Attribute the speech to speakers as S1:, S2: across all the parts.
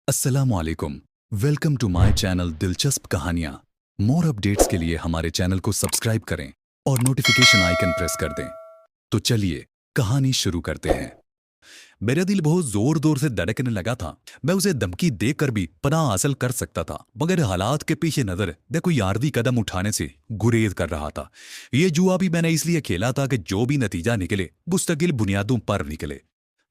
S1: अस्सलामुअलैकुम। Welcome to my channel दिलचस्प कहानियाँ। मोर अपडेट्स के लिए हमारे चैनल को सब्सक्राइब करें और नोटिफिकेशन आइकन प्रेस कर दें। तो चलिए कहानी शुरू करते हैं। मेरा दिल बहुत जोर जोर से धड़कने लगा था। मैं उसे धमकी देकर भी पनाह हासिल कर सकता था, मगर हालात के पीछे नजर मैं कोई आर्दी कदम उठाने से गुरेज कर रहा था। ये जुआ भी मैंने इसलिए खेला था कि जो भी नतीजा निकले मुस्तकिल बुनियादों पर निकले।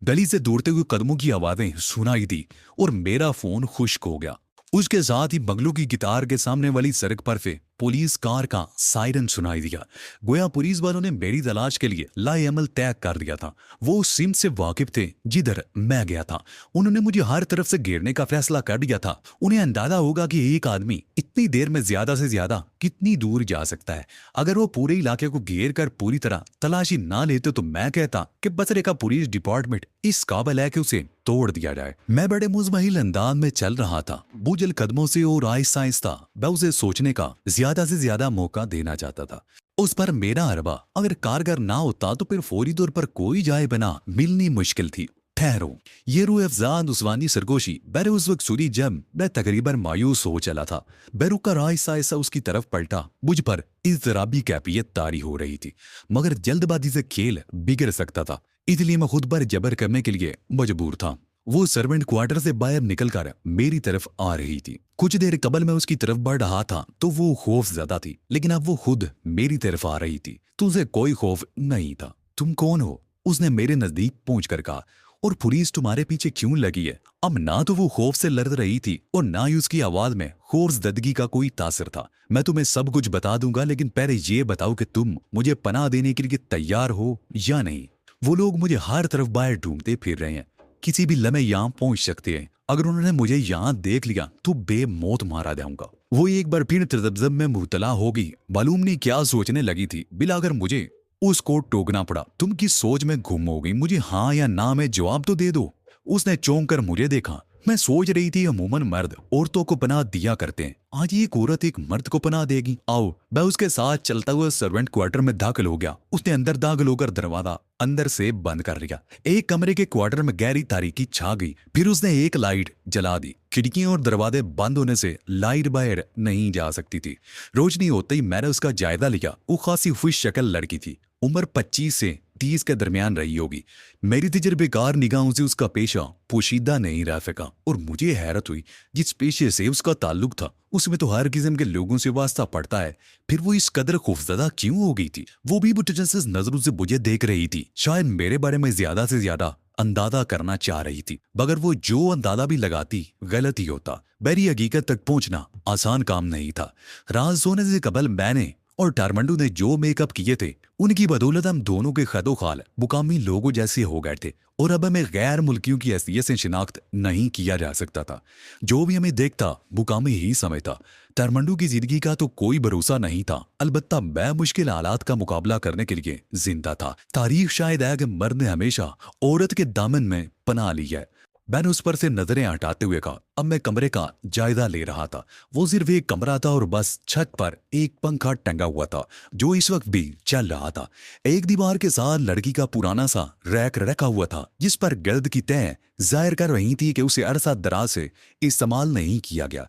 S1: गली से दौड़ते हुए कदमों की आवाजें सुनाई दी और मेरा फोन खुश्क हो गया। उसके साथ ही बंगलों की गिटार के सामने वाली सड़क पर से पुलिस कार का सायरन सुनाई दिया। गोया पुलिस वालों ने मेरी तलाश के लिए लाएअमल तय कर दिया था। वो उस सिम से वाकिफ थे जिधर मैं गया था। उन्होंने मुझे हर तरफ से घेरने का फैसला कर दिया था। उन्हें अंदाजा होगा कि एक आदमी इतनी देर में ज्यादा से ज्यादा कितनी दूर जा सकता है। अगर वो पूरे इलाके को घेर कर पूरी तरह तलाशी ना लेते तो मैं कहता कि बसरे का पुलिस डिपार्टमेंट इस काबिल है कि उसे तोड़ दिया जाए। मैं बड़े मुज़महिल अंदाज में चल रहा था, बोझल कदमों से और आहिस्ता आहिस्ता मैं उसे सोचने का ज्यादा से ज्यादा मौका देना चाहता था। उस पर मेरा अरबा अगर कारगर ना होता तो फिर फौरी तौर पर कोई जाए बना मिलनी मुश्किल थी। ठहरो, ये रूह अफ़ज़ा नुस्वानी सरगोशी बैरे उस वक्त सुनी जब मैं तकरीबन मायूस हो चला था। बैरू का आहिस्ता आहिस्ता उसकी तरफ पलटा। मुझ पर इज़्तिराबी कैफियत तारी हो रही थी, मगर जल्दबाजी से खेल बिगड़ सकता था, इसलिए मैं खुद पर जबर करने के लिए मजबूर था। वो सर्वेंट क्वार्टर से बाहर निकलकर मेरी तरफ आ रही थी। कुछ देर कबल मैं उसकी तरफ बढ़ रहा था तो वो खौफ ज्यादा थी, लेकिन अब वो खुद मेरी तरफ आ रही थी। तुझे कोई खौफ नहीं था। तुम कौन हो? उसने मेरे नजदीक पहुंच कर कहा। और पुलिस तुम्हारे पीछे क्यों लगी है? अब ना तो वो खौफ से लड़ रही थी और ना ही उसकी आवाज में खौफजदगी का कोई तासर था। मैं तुम्हें सब कुछ बता दूंगा, लेकिन पहले ये बताओ कि तुम मुझे पनाह देने के लिए तैयार हो या नहीं। वो लोग मुझे हर तरफ बाहर ढूंढते फिर रहे हैं, किसी भी लम्हे यहाँ पहुंच सकते हैं। अगर उन्होंने मुझे यहाँ देख लिया तो बेमौत मारा जाऊंगा। वो एक बार फिर तजब्जब में मुबतला होगी। मालूम नहीं क्या सोचने लगी थी। बिलाकर मुझे उसको टोकना पड़ा। तुम किस सोच में गुम हो गई? मुझे हाँ या ना में जवाब तो दे दो। उसने चौंक कर मुझे देखा। मैं सोच रही थी अमूमन मर्द औरतों को पनाह दिया करते हैं, आज एक औरत एक मर्द को पनाह देगी। आओ। मैं उसके साथ चलता हुआ सर्वेंट क्वार्टर में दाखिल हो गया। उसने अंदर दाखिल होकर दरवाजा अंदर से बंद कर लिया। एक कमरे के क्वार्टर में गहरी तारीकी छा गई। फिर उसने एक लाइट जला दी। खिड़कियां और दरवाजे बंद होने से लाइट बाहर नहीं जा सकती थी। रोशनी होते ही मैंने उसका जायजा लिया। वो खासी खुश शक्ल लड़की थी, उम्र 25 से 30 के दरमियान रही होगी। मेरी तजर्बेकार निगाहों से उसका पेशा पोशीदा नहीं रह सका और मुझे हैरत हुई जिस पेशे से उसका ताल्लुक था उसमें तो हर किस्म के लोगों से वास्ता पड़ता है। फिर वो इस कदर खौफजदा क्यों हो गई थी? वो भी मुतजस्सिस नजरों से मुझे देख रही थी, शायद मेरे बारे में ज्यादा से ज्यादा अंदाजा करना चाह रही थी। मगर वो जो अंदाजा भी लगाती गलत ही होता। मेरी हकीकत तक पहुंचना आसान काम नहीं था। रात सोने से कबल मैंने और टारमंडू ने जो मेकअप किए थे उनकी बदौलत हम दोनों के खदो खाल मुकामी लोगों जैसे हो गए थे और अब हमें गैर मुल्कियों की हैसियत से शिनाख्त नहीं किया जा सकता था। जो भी हमें देखता मुकामी ही समझता। टारमंडू की जिंदगी का तो कोई भरोसा नहीं था, अलबत्ता मैं मुश्किल हालात का मुकाबला करने के लिए जिंदा था। तारीख शायद है कि मर्द ने हमेशा औरत के दामन में पनाह ली है। मैंने उस पर से नजरें हटाते हुए कहा। अब मैं कमरे का जायजा ले रहा था। वो सिर्फ एक कमरा था और बस छत पर एक पंखा टंगा हुआ था जो इस वक्त भी चल रहा था। एक दीवार के साथ लड़की का पुराना सा रैक रखा हुआ था जिस पर गर्द की तह जाहिर कर रही थी कि उसे अरसा दराज से इस्तेमाल नहीं किया गया।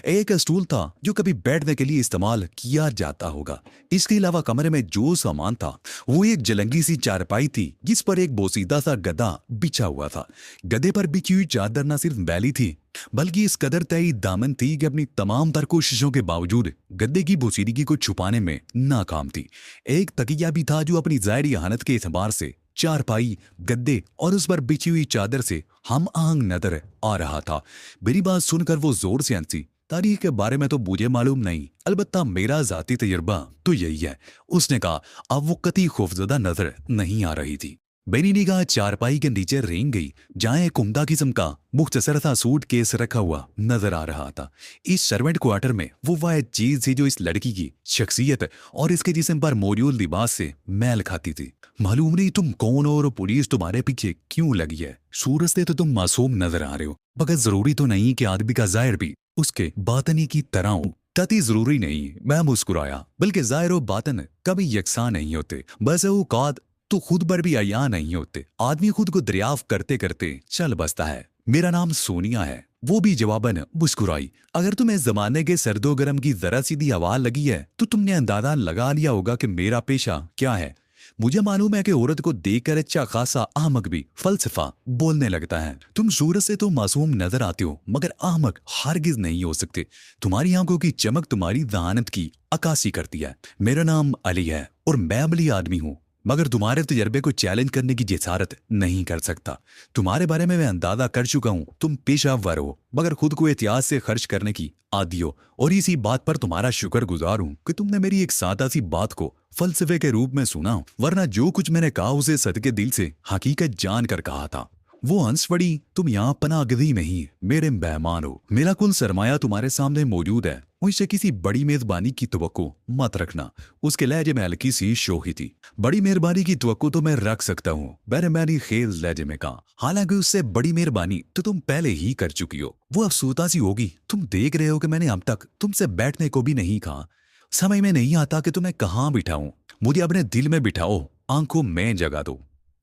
S1: एक स्टूल था जो कभी बैठने के लिए इस्तेमाल किया जाता होगा। इसके अलावा कमरे में जो सामान था वो एक जलंगी सी चारपाई थी जिस पर एक बोसीदा सा गदा बिछा हुआ था। गदे पर बिछी हुई चादर न सिर्फ मैली थी बल्कि इस कदर तय दामन थी कि अपनी तमाम तर कोशिशों के बावजूद गद्दे की बोसीदगी को छुपाने में नाकाम थी। एक तकिया भी था जो अपनी ज़ाहिरी हालत के एतबार से चारपाई, गद्दे और उस पर बिछी हुई चादर से हम आहंग नजर आ रहा था। मेरी बात सुनकर वो जोर से हंसी। तारीख के बारे में तो मुझे मालूम नहीं, अलबत्ता मेरा जाती तजुर्बा तो यही है। उसने कहा। अब वो कतई खौफजदा नजर नहीं आ रही थी। मेरी निगाह चारपाई के नीचे रेंग गई जहां एक उम्दा किस्म का मुख्तसर सा सूट केस रखा हुआ नजर आ रहा था। इस सर्वेंट क्वार्टर में वो वाहिद चीज थी जो इस लड़की की शख्सियत और इसके जिस्म पर मौजूद लिबास से मैल खाती थी। मालूम नहीं तुम कौन हो और पुलिस तुम्हारे पीछे क्यों लगी है। सूरत से तो तुम मासूम नजर आ रहे हो, मगर जरूरी तो नहीं कि आदमी का जाहिर भी उसके बातनी की तरह हो। तती जरूरी नहीं। मैं मुस्कुराया। बल्कि जाहिर और बातन कभी यकसा नहीं होते। बस औकात तो खुद पर भी अया नहीं होते। आदमी खुद को दरियाफ्त करते करते चल बसता है। मेरा नाम सोनिया है। वो भी जवाबन मुस्कुराई। अगर तुम्हें जमाने के सर्दो गर्म की जरा सीधी हवा लगी है तो तुमने अंदाजा लगा लिया होगा कि मेरा पेशा क्या है। मुझे मालूम है कि औरत को देखकर अच्छा खासा अहमक भी फलसफा बोलने लगता है। तुम सूरत से तो मासूम नजर आते हो मगर अहमक हरगिज नहीं हो सकते। तुम्हारी आंखों की चमक तुम्हारी जहानत की अक्कासी करती है। मेरा नाम अली है और मैं अमली आदमी हूँ मगर तुम्हारे तजर्बे को चैलेंज करने की जिसारत नहीं कर सकता। तुम्हारे बारे में मैं अंदाजा कर चुका हूँ। तुम पेशावर हो मगर खुद को एहतियात से खर्च करने की आदी हो और इसी बात पर तुम्हारा शुक्रगुजार हूँ कि तुमने मेरी एक सादा सी बात को फलसफे के रूप में सुना, वरना जो कुछ मैंने कहा उसे सदके दिल से हकीकत जान कर कहा था। वो हंस पड़ी। तुम यहाँ पनागदी में ही मेरे मेहमान हो। मेरा कुल सरमाया तुम्हारे सामने मौजूद है। मुझसे किसी बड़ी मेजबानी की तवक्को मत रखना। उसके लहजे में हल्की सी शोही थी। बड़ी मेहरबानी की तवक्को तो मैं रख सकता हूँ, मैंने मैंने खेल लहजे में कहा। हालांकि उससे बड़ी मेहरबानी तो तुम पहले ही कर चुकी हो। वो अफसूता सी होगी। तुम देख रहे हो कि मैंने अब तक तुमसे बैठने को भी नहीं कहा। समझ में नहीं आता कि तुम्हें कहाँ बिठाऊं। मुझे अपने दिल में बिठाओ, आंखों में जगा दो।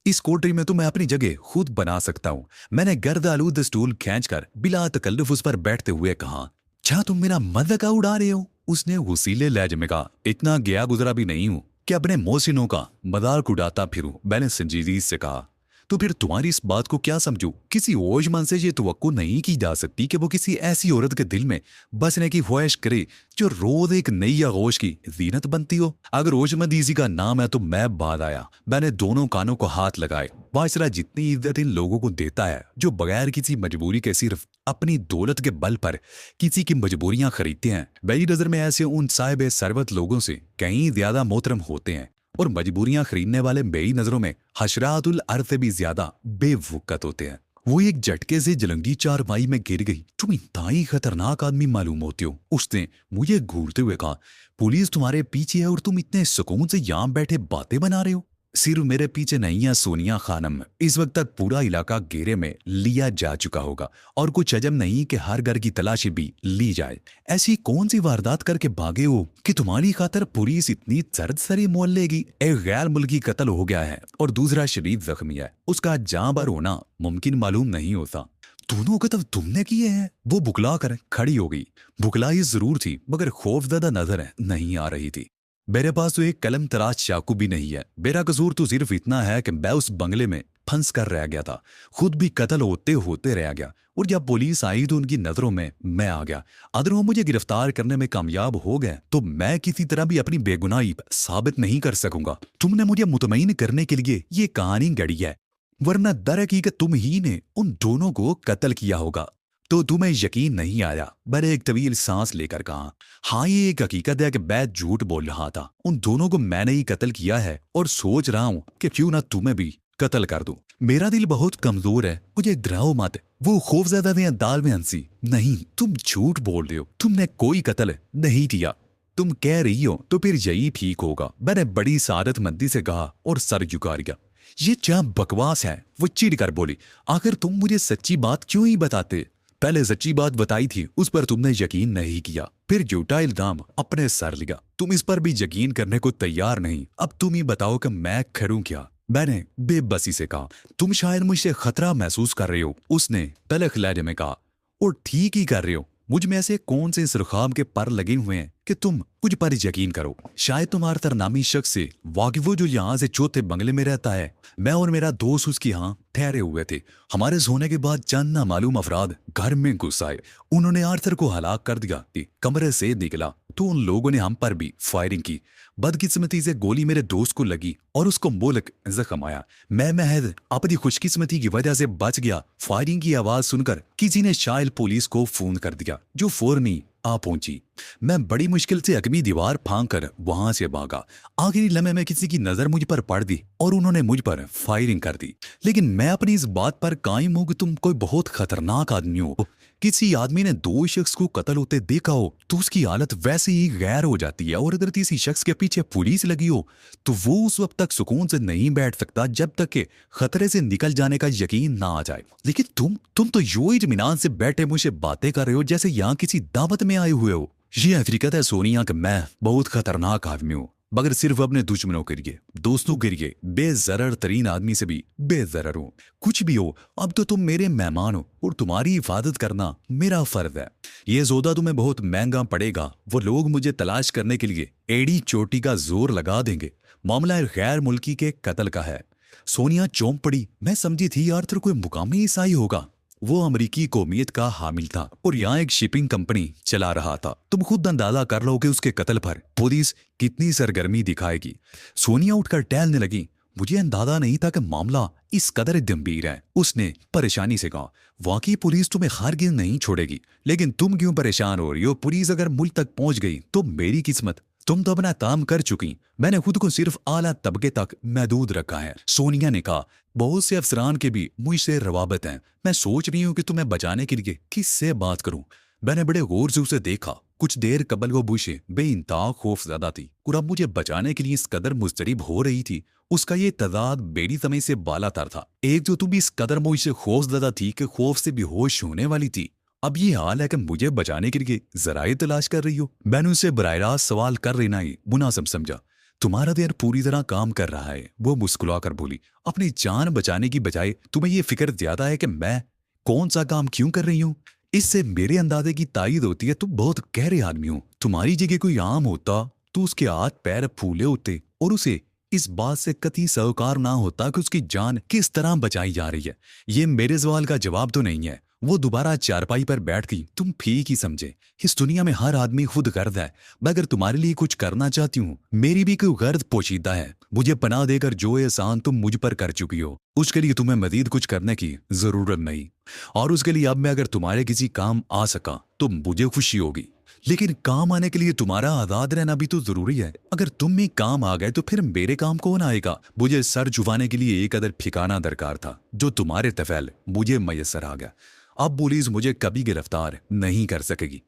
S1: इस कोठरी में तो मैं अपनी जगह खुद बना सकता हूँ। मैंने गर्द आलूद स्टूल खींचकर बिला तकल्लुफ उस पर बैठते हुए कहा। क्या तुम मेरा मजाक उड़ा रहे हो? उसने वसीले लहजे में कहा। इतना गया गुजरा भी नहीं हूं कि अपने मोहसिनों का मजाक उड़ाता फिरूं, मैंने संजीदगी से कहा। तो फिर तुम्हारी इस बात को क्या समझूं? किसी ओजमन से ये तवक्को नहीं की जा सकती कि वो किसी ऐसी औरत के दिल में बसने की ख्वाहिश करे जो रोज एक नई आगोश की जीनत बनती हो। अगर ओजमंद इसी का नाम है तो मैं बाद आया। मैंने दोनों कानों को हाथ लगाए। वायसरा जितनी इज्जत इन लोगों को देता है जो बगैर किसी मजबूरी के सिर्फ अपनी दौलत के बल पर किसी की मजबूरियां खरीदते हैं, मेरी नजर में ऐसे उन साहिब सरवत लोगों से कहीं ज्यादा मोहतरम होते हैं। और मजबूरियां खरीदने वाले मेरी नजरों में हशरातुल अर्थ से भी ज्यादा बेवकूफ होते हैं। वो एक झटके से जलंगी चारपाई में गिर गई। तुम इंतहाई खतरनाक आदमी मालूम होते हो, उसने मुझे घूरते हुए कहा। पुलिस तुम्हारे पीछे है और तुम इतने सुकून से यहाँ बैठे बातें बना रहे हो। सिर्फ मेरे पीछे नहीं है सोनिया खानम, इस वक्त तक पूरा इलाका घेरे में लिया जा चुका होगा और कुछ अजब नहीं कि हर घर की तलाशी भी ली जाए। ऐसी कौन सी वारदात करके भागे हो कि तुम्हारी खातर पुलिस इतनी सरसरी मोल लेगी? एक गैर मुल्की कत्ल हो गया है और दूसरा शरीर जख्मी है। उसका जाँ पर होना मुमकिन मालूम नहीं होता। दोनों कत्ल तुमने किए हैं? वो बुकला कर खड़ी हो गई। बुकलाई जरूर थी मगर खौफजदा नजर नहीं आ रही थी। मेरे पास तो एक कलम तराश चाकू भी नहीं है। मेरा कसूर तो सिर्फ इतना है कि मैं उस बंगले में फंस कर रह गया था। खुद भी कत्ल होते होते रह गया और जब पुलिस आई तो उनकी नजरों में मैं आ गया। अगर वो मुझे गिरफ्तार करने में कामयाब हो गए तो मैं किसी तरह भी अपनी बेगुनाही साबित नहीं कर सकूंगा। तुमने मुझे मुतमईन करने के लिए ये कहानी गढ़ी है, वरना दर हकीकत तुम ही ने उन दोनों को कत्ल किया होगा। तो तुम्हें यकीन नहीं आया? मैंने एक तवील सांस लेकर कहा। हाँ, ये एक हकीकत है कि मैं झूठ बोल रहा था। उन दोनों को मैंने ही कत्ल किया है और सोच रहा हूँ कि क्यों ना तुम्हें भी कत्ल कर दूं। मेरा दिल बहुत कमजोर है, मुझे डराओ मत। वो खौफजदा ने दाल में हंसी। नहीं, तुम झूठ बोल रहे हो। तुमने कोई कत्ल नहीं किया। तुम कह रही हो तो फिर यही ठीक होगा, मैंने बड़ी सादतमंदी से कहा और सर झुका लिया। ये क्या बकवास है? वो चिढ़ कर बोली। आखिर तुम मुझे सच्ची बात क्यों ही बताते? पहले सच्ची बात बताई थी, उस पर तुमने यकीन नहीं किया, फिर झूठा इल्जाम अपने सर लिया। तुम इस पर भी यकीन करने को तैयार नहीं। अब तुम ही बताओ कि मैं करूं क्या? मैंने बेबसी से कहा। तुम शायद मुझसे खतरा महसूस कर रहे हो, उसने तलख लहजे में कहा। और ठीक ही कर रहे हो। मुझ में ऐसे कौन से सुरखाम के पर लगे हुए हैं कि तुम मुझ पर यकीन करो? शायद तुम्हारे तरनामी शख्स से वाकिफ हो जो यहाँ से चौथे बंगले में रहता है। मैं और मेरा दोस्त उसकी यहाँ ठहरे हुए थे। हमारे सोने के बाद चंद नामालूम अफराद घर में घुस आए। उन्होंने आर्थर को हलाक कर दिया। कमरे से निकला तो उन लोगों ने हम पर भी फायरिंग की। बदकिस्मती से गोली मेरे दोस्त को लगी और उसको मोलक जख्म आया। मैं महज अपनी खुशकिस्मती की वजह से बच गया। फायरिंग की आवाज सुनकर किसी ने शायद पुलिस को फोन कर दिया जो फौरन ही आ पहुंची। मैं बड़ी मुश्किल से अगमी दीवार फांक कर वहां से भागा। आखिरी लम्हे में किसी की नजर मुझ पर पड़ दी और उन्होंने मुझ पर फायरिंग कर दी। लेकिन मैं अपनी इस बात पर कायम हूं कि तुम कोई बहुत खतरनाक आदमी हो। किसी आदमी ने दो शख्स को कत्ल होते देखा हो तो उसकी हालत वैसे ही गैर हो जाती है, और अगर किसी शख्स के पीछे पुलिस लगी हो तो वो उस वक्त तक सुकून से नहीं बैठ सकता जब तक कि खतरे से निकल जाने का यकीन ना आ जाए। लेकिन तुम तो यूं ही इत्मीनान से बैठे मुझसे बातें कर रहे हो जैसे यहाँ किसी दावत में आए हुए हो। ये हकीकत है सोनिया कि मैं बहुत खतरनाक आदमी हूँ मगर सिर्फ अपने दुश्मनों के लिए, दोस्तों के लिए, बेजरर तरीन आदमी से भी बेजरर हो। कुछ भी हो, अब तो तुम मेरे मेहमान हो और तुम्हारी हिफाजत करना मेरा फर्ज है। ये सौदा तुम्हें बहुत महंगा पड़ेगा। वो लोग मुझे तलाश करने के लिए एड़ी चोटी का जोर लगा देंगे। मामला गैर मुल्की के कत्ल का है। सोनिया चौंक पड़ी। मैं समझी थी यार तो कोई मुकामी ईसाई होगा। वो अमरीकी कौमियत का हामिल था और यहाँ एक शिपिंग कंपनी चला रहा था। तुम खुद अंदाजा कर लो कि उसके कत्ल पर पुलिस कितनी सरगर्मी दिखाएगी। सोनिया उठकर टहलने लगी। मुझे अंदाजा नहीं था कि मामला इस कदर गंभीर है। उसने परेशानी से कहा, वाकई पुलिस तुम्हें हरगिज़ नहीं छोड़ेगी, लेकिन तुम क्यों परेशान हो रही हो? पुलिस अगर मुल्क तक पहुंच गई तो मेरी किस्मत। तुम तो अपना काम कर चुकी। मैंने खुद को सिर्फ आला तबके तक महदूद रखा है। सोनिया ने कहा, बहुत से अफसरान के भी मुझसे रवाबत हैं। मैं सोच रही हूँ कि तुम्हें बचाने के लिए किससे बात करूं। मैंने बड़े गौर से उसे देखा। कुछ देर कबल वो बुशे बेइंतहा खौफज़दा थी और अब मुझे बचाने के लिए इस कदर मुस्तरिब हो रही थी। उसका ये तजाद बेड़ी समय से बालातर था। एक जो तुम इस कदर मुझसे खौफज़दा थी कि खौफ से बेहोश होने वाली थी, अब ये हाल है कि मुझे बचाने के लिए जराए तलाश कर रही हो। मैंने उसे बराह रास्त सवाल कर लेना ही मुनासिब समझा। तुम्हारा देर पूरी तरह काम कर रहा है। वो मुस्कुरा कर बोली, अपनी जान बचाने की बजाय तुम्हें यह फिक्र ज्यादा है कि मैं कौन सा काम क्यों कर रही हूँ। इससे मेरे अंदाजे की तायद होती है तुम बहुत गहरे आदमी हो। तुम्हारी जगह कोई आम होता तो उसके हाथ पैर फूले होते और उसे इस बात से कतई सरोकार ना होता कि उसकी जान किस तरह बचाई जा रही है। ये मेरे सवाल का जवाब तो नहीं है। वो दोबारा चारपाई पर बैठ गई। तुम ठीक ही समझे। इस दुनिया में हर आदमी खुद गर्द है। मैं अगर तुम्हारे लिए कुछ करना चाहती हूँ, मेरी भी कोई गर्द पोशीदा है। मुझे पनाह देकर जो एहसान तुम मुझ पर कर चुकी हो, उसके लिए तुम्हें मजीद कुछ करने की जरूरत नहीं। और उसके लिए अब मैं अगर तुम्हारे किसी काम आ सका तो मुझे खुशी होगी। लेकिन काम आने के लिए तुम्हारा आजाद रहना भी तो जरूरी है। अगर तुम में काम आ गए तो फिर मेरे काम कौन आएगा? मुझे सर झुकाने के लिए एक कदर ठिकाना दरकार था, जो तुम्हारे तफैल मुझे मैसर आ गया। अब पुलिस मुझे कभी गिरफ्तार नहीं कर सकेगी।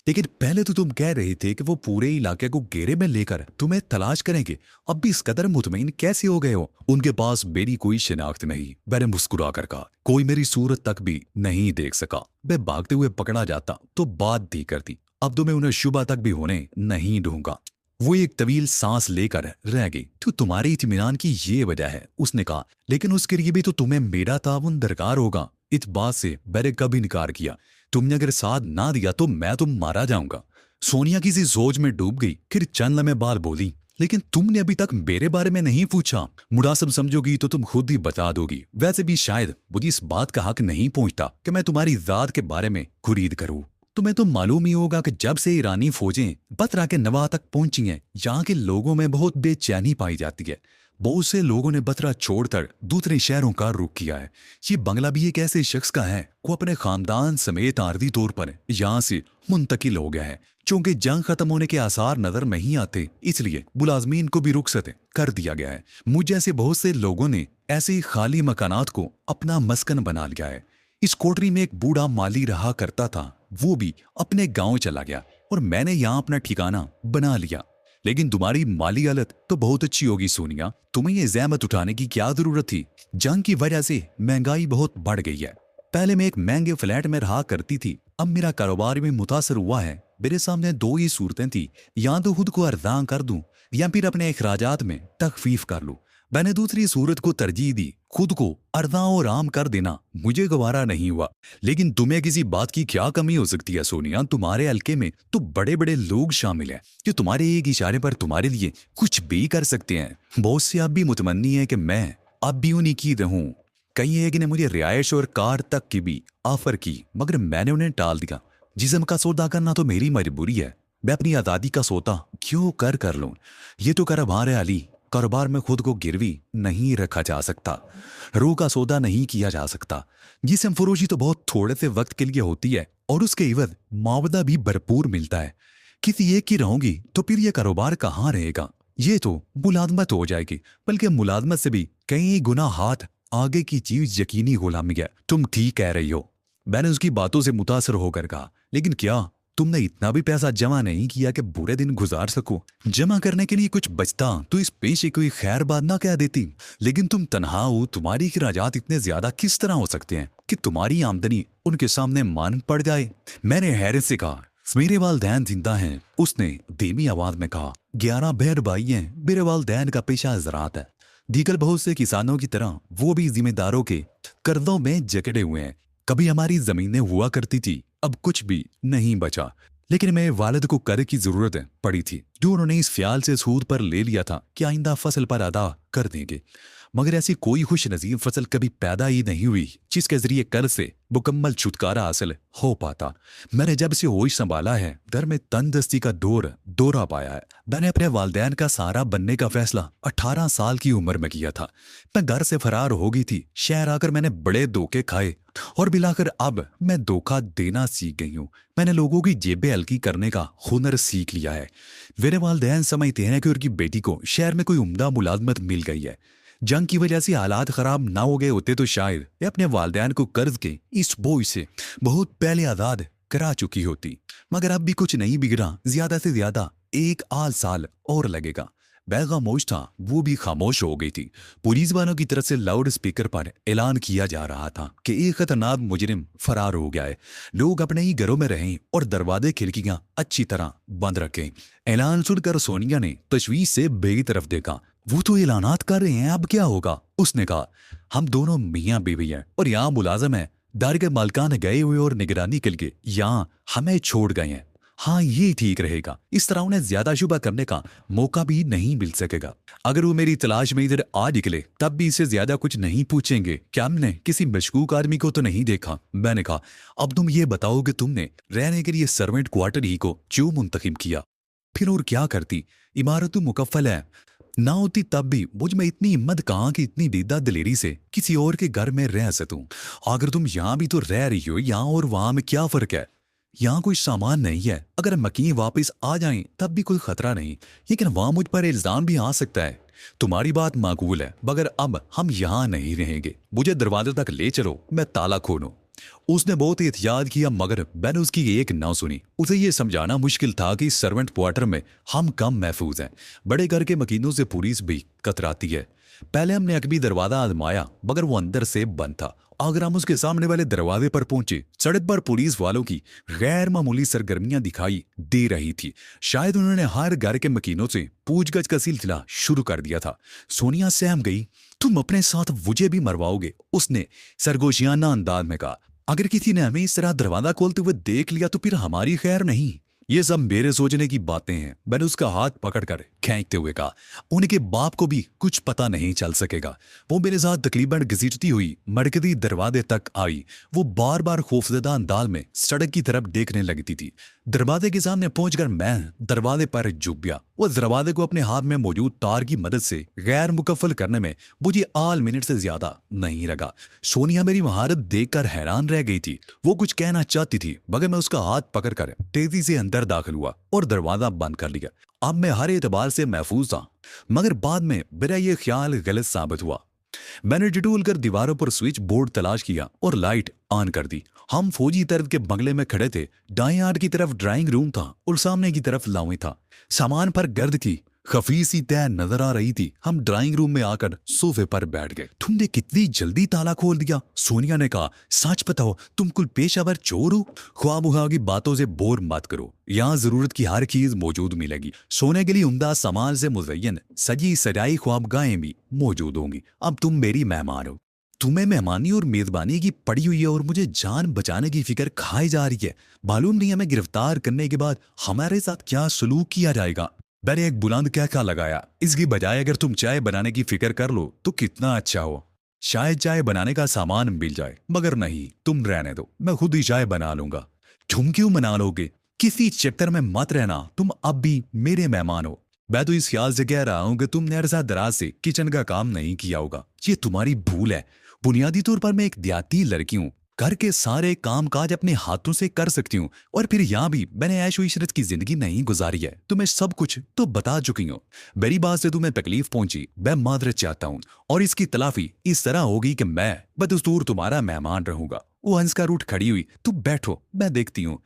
S1: लेकिन पहले तो तुम कह रहे थे कि वो पूरे इलाके को घेरे में लेकर तुम्हें तलाश करेंगे। अब भी इस कदर मुतमईन कैसे हो गए हो? उनके पास मेरी कोई शिनाख्त नहीं। मैंने मुस्कुरा कर कहा, कोई मेरी सूरत तक भी नहीं देख सका। मैं भागते हुए पकड़ा जाता तो बात दी करती। अब तो मैं उन्हें शुबा तक भी होने नहीं दूंगा। वो एक तवील सांस लेकर रह गई। तो तुम्हारे इत्मीनान की ये वजह है, उसने कहा। लेकिन उसके लिए भी तो तुम्हें मेरा ताउन दरकार होगा। इस बात से मैंने कभी इनकार किया। तुमने अगर साथ ना दिया तो मैं तो मारा जाऊंगा। सोनिया किसी सोच में डूब गई। फिर चंद लम्हे बाद बोली, लेकिन तुमने अभी तक मेरे बारे में नहीं पूछा। मुनासिब समझोगी तो तुम खुद ही बता दोगी। वैसे भी शायद मुझे इस बात का हक नहीं पहुंचता कि मैं तुम्हारी जात के बारे में खुरीद करूं। तुम्हें तो मालूम ही होगा कि जब से ईरानी फौजें बतरा के नवा तक पहुंची हैं, यहाँ के लोगों में बहुत बेचैनी पाई जाती है। बहुत से लोगों ने बतरा छोड़कर दूसरे शहरों का रुख किया है। ये बंगला भी एक ऐसे शख्स का है वो अपने खानदान समेत आर्दी तौर पर यहाँ से मुंतकिल हो गया है। चूंकि जंग खत्म होने के आसार नजर नहीं आते, इसलिए मुलाजमीन को भी रुखसत कर दिया गया है। मुझ जैसे बहुत से लोगों ने ऐसे खाली मकानात को अपना मस्कन बना लिया है। इस कोठरी में एक बूढ़ा माली रहा करता था, वो भी अपने गांव चला गया और मैंने यहाँ अपना ठिकाना बना लिया। लेकिन तुम्हारी माली हालत तो बहुत अच्छी होगी सोनिया। तुम्हें ये जहमत उठाने की क्या जरूरत थी? जंग की वजह से महंगाई बहुत बढ़ गई है। पहले मैं एक महंगे फ्लैट में रहा करती थी, अब मेरा कारोबार में मुतासर हुआ है। मेरे सामने दो ही सूरतें थी, या तो खुद को अर्जा कर दूं या फिर अपने अखराजात में तखफीफ कर लूं। मैंने दूसरी सूरत को तरजीह दी। खुद को अर्दा और आम कर देना मुझे गवारा नहीं हुआ। लेकिन तुम्हें किसी बात की क्या कमी हो सकती है सोनिया? तुम्हारे हल्के में तो बड़े बड़े लोग शामिल हैं जो तुम्हारे एक इशारे पर तुम्हारे लिए कुछ भी कर सकते हैं। बहुत से अब भी मुतमन्नी है कि मैं अब भी उन्हीं की रहूं। कई एक ने मुझे रिहायश और कार तक की भी ऑफर की, मगर मैंने उन्हें टाल दिया। जिस्म का सौदा करना तो मेरी मजबूरी है। मैं अपनी आज़ादी का सौदा क्यों कर लूं? ये तो कारोबार है अली। कारोबार में खुद को गिरवी नहीं रखा जा सकता, रूह का सौदा नहीं किया जा सकता। जिस्म फरोशी तो बहुत थोड़े से वक्त के लिए होती है और उसके इवज मुआवजा भी भरपूर मिलता है। किसी एक की रहूंगी तो फिर यह कारोबार कहाँ रहेगा? ये तो मुलाजमत हो जाएगी, बल्कि मुलाजमत से भी कई गुना हाथ आगे की चीज यकीनी गुलामी है। तुम ठीक कह रही हो, मैंने उसकी बातों से मुतासर होकर कहा। लेकिन क्या तुमने इतना भी पैसा जमा नहीं किया कि बुरे दिन गुजार सको? जमा करने के लिए कुछ बचता तो इस पेशे कोई खैर बात ना कह देती। लेकिन तुम तन्हा हो, तुम्हारी खराजात इतने ज्यादा किस तरह हो सकते हैं कि तुम्हारी आमदनी उनके सामने मान पड़ जाए? मैंने हैरत से कहा, मेरे वालदैन जिंदा हैं, उसने धीमी आवाज में कहा। 11 बहन भाई हैं। मेरे वालदैन का पेशा ज़राअत है। दीगर बहुत से किसानों की तरह वो भी जिम्मेदारों के कर्जों में जकड़े हुए हैं। कभी हमारी जमीनें हुआ करती थी, अब कुछ भी नहीं बचा। लेकिन मेरे वालिद को कर्ज की जरूरत पड़ी थी, जो उन्होंने इस ख्याल से सूद पर ले लिया था कि आइंदा फसल पर अदा कर देंगे। मगर ऐसी कोई खुश नसीब फसल कभी पैदा ही नहीं हुई जिसके जरिए कर्ज से मुकम्मल छुटकारा हासिल हो पाता। मैंने जब से होश संभाला है, घर में तंदुरुस्ती का दौरा पाया है। मैंने अपने वालदैन का सहारा बनने का फैसला 18 साल की उम्र में किया था। मैं घर से फरार हो गई थी। शहर आकर मैंने बड़े धोखे खाए और मिलाकर अब मैं धोखा देना सीख गई हूँ। मैंने लोगों की जेबें हल्की करने का हुनर सीख लिया है। मेरे वालदैन समझते हैं कि उनकी बेटी को शहर में कोई उम्दा मुलाजमत मिल गई है। जंग की वजह से हालात खराब ना हो गए होते तो शायद ये अपने वालदैन को कर्ज के इस बोझ से बहुत पहले आजाद करा चुकी होती। मगर अब भी कुछ नहीं बिगड़ा। ज्यादा से ज्यादा 1 आध साल और लगेगा। वह खामोश था, वो भी खामोश हो गई थी। पुलिस वालों की तरफ से लाउड स्पीकर पर ऐलान किया जा रहा था कि एक खतरनाक मुजरिम फरार हो गया है। लोग अपने ही घरों में रहें और दरवाजे खिड़कियां अच्छी तरह बंद रखें। ऐलान सुनकर सोनिया ने तशवीश से बेगी तरफ देखा। वो तो ऐलानात कर रहे हैं, अब क्या होगा? उसने कहा। हम दोनों मियाँ बीवी हैं और यहाँ मुलाजम है। दार के मालकान गए हुए और निगरानी के लिए यहाँ हमें छोड़ गए हैं। हाँ, ये ठीक रहेगा। इस तरह उन्हें ज्यादा शुबा करने का मौका भी नहीं मिल सकेगा। अगर वो मेरी तलाश में इधर आ निकले तब भी इससे ज्यादा कुछ नहीं पूछेंगे। क्या हमने किसी मशकूक आदमी को तो नहीं देखा? मैंने कहा। अब तुम ये बताओ कि तुमने रहने के लिए सर्वेंट क्वार्टर ही को क्यों मुंतखब किया? फिर और क्या करती? इमारत तो मुकफ्फल है। ना होती तब भी मुझ में इतनी हिम्मत कहाँ कि इतनी दीदा दिलेरी से किसी और के घर में रह सकूं। अगर तुम यहाँ भी तो रह रही हो, यहाँ और वहां में क्या फर्क है? यहाँ कोई सामान नहीं है। अगर मकीन वापस आ जाएं तब भी कोई खतरा नहीं, लेकिन वहां मुझ पर इल्जाम भी आ सकता है। तुम्हारी बात माकूल है, मगर अब हम यहाँ नहीं रहेंगे। मुझे दरवाजे तक ले चलो, मैं ताला खोलूं। उसने बहुत एहतियात किया, मगर मैंने उसकी एक ना सुनी। उसे यह समझाना मुश्किल था कि सर्वेंट क्वार्टर में हम कम महफूज हैं। बड़े घर के मकीनों से पुलिस भी कतराती है। पहले हमने अकबी दरवाजा आजमाया, मगर वो अंदर से बंद था। अगर हम उसके सामने वाले दरवाजे पर पहुंचे, सड़क पर पुलिस वालों की गैर मामूली सरगर्मियां दिखाई दे रही थी। शायद उन्होंने हर घर के मकीनों से पूछगछ का सिलसिला शुरू कर दिया था। सोनिया सहम गई। तुम अपने साथ मुझे भी मरवाओगे? उसने सरगोशियाना अंदाज में कहा। अगर किसी ने हमें इस तरह दरवाजा खोलते हुए देख लिया तो फिर हमारी खैर नहीं। ये सब मेरे सोचने की बातें हैं। मैंने उसका हाथ पकड़कर खींचते हुए कहा। उनके बाप को भी कुछ पता नहीं चल सकेगा। वो मेरे साथ तकरीबन घसीटती हुई मरकजी दरवाजे तक आई। वो बार बार खौफजदा अंदाज में सड़क की तरफ देखने लगती थी। दरवाजे के सामने पहुंचकर मैं दरवाजे पर झुक गया। वो दरवाजे को अपने हाथ में मौजूद तार की मदद से गैर मुकफ्फल करने में मुझे आल मिनट से ज्यादा नहीं लगा। सोनिया मेरी महारत देखकर हैरान रह गई थी। वो कुछ कहना चाहती थी, मगर मैं उसका हाथ पकड़कर तेजी से अंदर दाखिल हुआ और दरवाजा बंद कर लिया। अब मैं हर एतबार से महफूज था, मगर बाद में मेरा यह ख्याल गलत साबित हुआ। मैंने टिटूल कर दीवारों पर स्विच बोर्ड तलाश किया और लाइट ऑन कर दी। हम फौजी तर्ज के बंगले में खड़े थे। दाएं हाथ की तरफ ड्राइंग रूम था और सामने की तरफ लाउई था। सामान पर गर्द की खफीसी तय नजर आ रही थी। हम ड्राइंग रूम में आकर सोफे पर बैठ गए। तुमने कितनी जल्दी ताला खोल दिया? सोनिया ने कहा। सच बताओ, तुम कुल पेशावर चोर हो? ख्वाब की बातों से बोर मत करो। यहाँ जरूरत की हर चीज मौजूद मिलेगी। सोने के लिए उम्दा सामान से मुज़य्यन सजी सजाई ख्वाबगाहें भी मौजूद होंगी। अब तुम मेरी मेहमान हो। तुम्हें मेहमानी और मेजबानी की पड़ी हुई है और मुझे जान बचाने की फिक्र खाई जा रही है। मालूम नहीं हमें गिरफ्तार करने के बाद हमारे साथ क्या सलूक किया जाएगा। मैंने एक बुलंद कहका लगाया। इसकी बजाय अगर तुम चाय बनाने की फिक्र कर लो तो कितना अच्छा हो। शायद चाय बनाने का सामान मिल जाए, मगर नहीं, तुम रहने दो, मैं खुद ही चाय बना लूंगा। तुम क्यों बना लोगे? किसी चक्कर में मत रहना, तुम अब भी मेरे मेहमान हो। मैं तो इस ख्याल से कह रहा हूं कि तुमने अरसा दराज से किचन का काम नहीं किया होगा। ये तुम्हारी भूल है। बुनियादी तौर पर मैं एक देहाती लड़की हूँ। घर के सारे काम काज अपने हाथों से कर सकती हूँ, और फिर यहाँ भी मैंने ऐशो इशरत की जिंदगी नहीं गुजारी है। तुम्हें सब कुछ तो बता चुकी हूँ। मेरी बात से तुम्हें तकलीफ पहुंची, मैं मादरत चाहता हूँ, और इसकी तलाफी इस तरह होगी कि मैं बदस्तूर तुम्हारा मेहमान रहूंगा। वो हंसकर उठ खड़ी हुई। तुम बैठो, मैं देखती हूँ।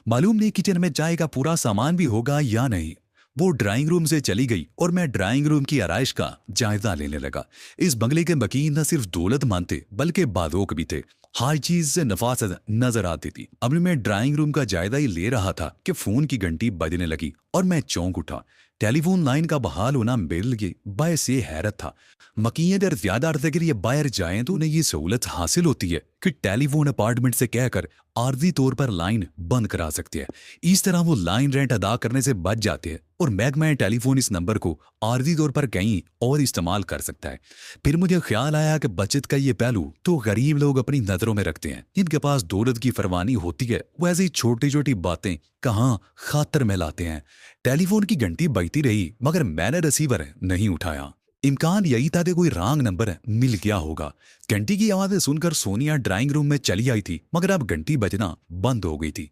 S1: मालूम नहीं किचन में चाय का पूरा सामान भी होगा या नहीं। वो ड्राइंग रूम से चली गई और मैं ड्राइंग रूम की आराइश का जायजा लेने लगा। इस बंगले के मकीन न सिर्फ दौलतमंद थे बल्कि बादोक भी थे। हर चीज से नफासत नजर आती थी। अब मैं ड्राइंग रूम का जायजा ही ले रहा था कि फोन की घंटी बजने लगी और मैं चौंक उठा। टेलीफोन लाइन का बहाल होना मेरे लिए बायस ये हैरत था। मकीन अगर ज्यादा अर्से के लिए बाहर जाएं तो उन्हें ये सहूलत हासिल होती है कि टेलीफोन अपार्टमेंट से कहकर आर्जी तौर पर लाइन बंद करा सकते हैं। इस तरह वो लाइन रेंट अदा करने से बच जाते हैं और महकमा टेलीफोन इस नंबर को आर्जी तौर पर कहीं और इस्तेमाल कर सकता है। फिर मुझे ख्याल आया कि बचत का ये पहलू तो गरीब लोग अपनी नजरों में रखते हैं। जिनके पास दौलत की फरमानी होती है वो ऐसी छोटी छोटी बातें कहाँ खातर में लाते हैं। टेलीफोन की घंटी बजती रही मगर मैंने रिसीवर नहीं उठाया। इम्कान यही था कि कोई रॉन्ग नंबर मिल गया होगा। घंटी की आवाज़ सुनकर सोनिया ड्राइंग रूम में चली आई थी मगर अब घंटी बजना बंद हो गई थी।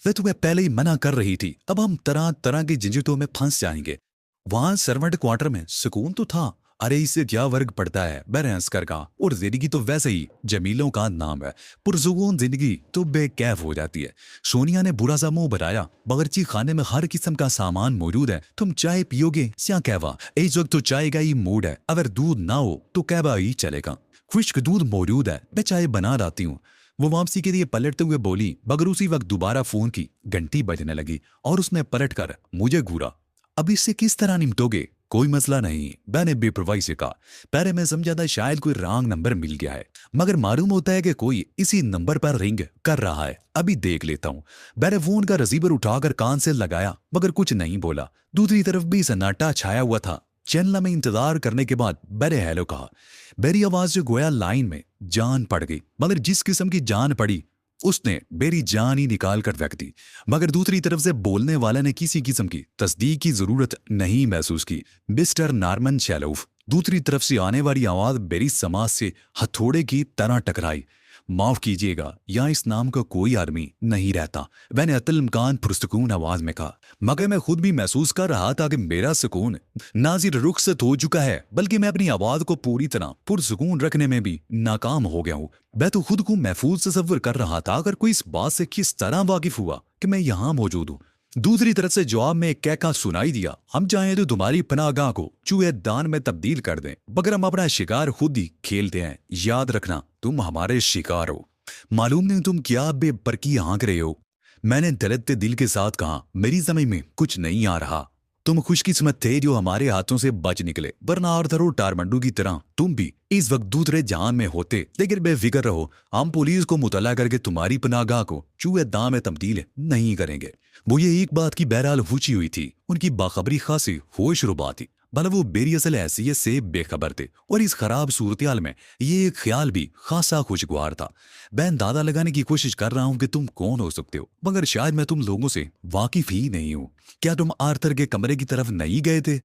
S1: वह तुम्हें पहले ही मना कर रही थी, अब हम तरह तरह की झंझटों में फंस जाएंगे। वहां सर्वेंट क्वार्टर में सुकून तो था। अरे इससे क्या वर्ग पड़ता है, मैंने हंसकर कहा। और जिंदगी तो वैसे ही जमीलों का नाम है, पुरसुकून जिंदगी तो बेकैफ हो जाती है। सोनिया ने बुरा सा मुंह बनाया। बावर्ची खाने में हर किस्म का सामान मौजूद है, तुम चाय पियोगे या कहवा? इस वक्त तो चाय का ही मूड है, अगर दूध ना हो तो कहवा ही चलेगा। खुश्क दूध मौजूद है, मैं चाय बना लाती हूँ। वो वापसी के लिए पलटते हुए बोली मगर उसी वक्त दोबारा फोन की घंटी बजने लगी और उसने पलटकर मुझे घूरा। अब इससे किस तरह निपटोगे? कोई मसला नहीं, मैंने बेपरवाही से कहा। पहले मैं समझा था शायद कोई रॉन्ग नंबर मिल गया है मगर मालूम होता है कि कोई इसी नंबर पर रिंग कर रहा है। अभी देख लेता हूँ। मैंने फोन का रिसीवर उठाकर कान से लगाया मगर कुछ नहीं बोला। दूसरी तरफ भी सन्नाटा छाया हुआ था। चैनल में इंतजार करने के बाद मैंने हेलो कहा। मेरी आवाज जो गोया लाइन में जान पड़ गई मगर जिस किस्म की जान पड़ी उसने मेरी जान ही निकाल कर रख दी। मगर दूसरी तरफ से बोलने वाले ने किसी किस्म की तस्दीक की जरूरत नहीं महसूस की। Mister Norman Shelof. दूसरी तरफ से आने वाली आवाज मेरी समाज से हथौड़े की तरह टकराई। माफ कीजिएगा, यहाँ इस नाम का कोई आदमी नहीं रहता, मैंने अतल इम्कान पुरसुकून आवाज में कहा। मगर मैं खुद भी महसूस कर रहा था कि मेरा सुकून नाजिर रुखसत हो चुका है बल्कि मैं अपनी आवाज को पूरी तरह पुरसुकून रखने में भी नाकाम हो गया हूँ। मैं तो खुद को महफूज तस्वर कर रहा था अगर कोई इस बात से किस तरह वाकिफ हुआ कि मैं यहाँ मौजूद हूँ। दूसरी तरफ से जवाब में एक कहका सुनाई दिया, हम चाहें तो तुम्हारी पनाहगाह को चूहेदान में तब्दील कर दें मगर हम अपना शिकार खुद ही खेलते हैं। याद रखना तुम हमारे शिकार हो। मालूम नहीं तुम क्या बेबरकी हाँक रहे हो। मैंने दलते दिल के साथ कहा, मेरी समझ में कुछ नहीं आ रहा। तुम खुशकिस्मत थे जो हमारे हाथों से बच निकले, वरना आर्थर और टारमंडू की तरह तुम भी इस वक्त दूसरे जहान में होते। लेकिन बेफिक्र रहो, हम पुलिस को मुतला करके तुम्हारी पनाहगाह को चूहेदान में तब्दील नहीं करेंगे। वो ये एक बात की बहरहाल हुची हुई थी, उनकी बाखबरी खासी होशरुबा थी। भला वो मेरी असल हैसियत से बेखबर थे और इस खराब सूरत में ये एक ख्याल भी खासा खुशगवार था। मैं अंदाजा लगाने की कोशिश कर रहा हूं कि तुम कौन हो सकते हो मगर शायद मैं तुम लोगों से वाकिफ ही नहीं हूं। क्या तुम आर्थर के कमरे की तरफ नहीं गए थे?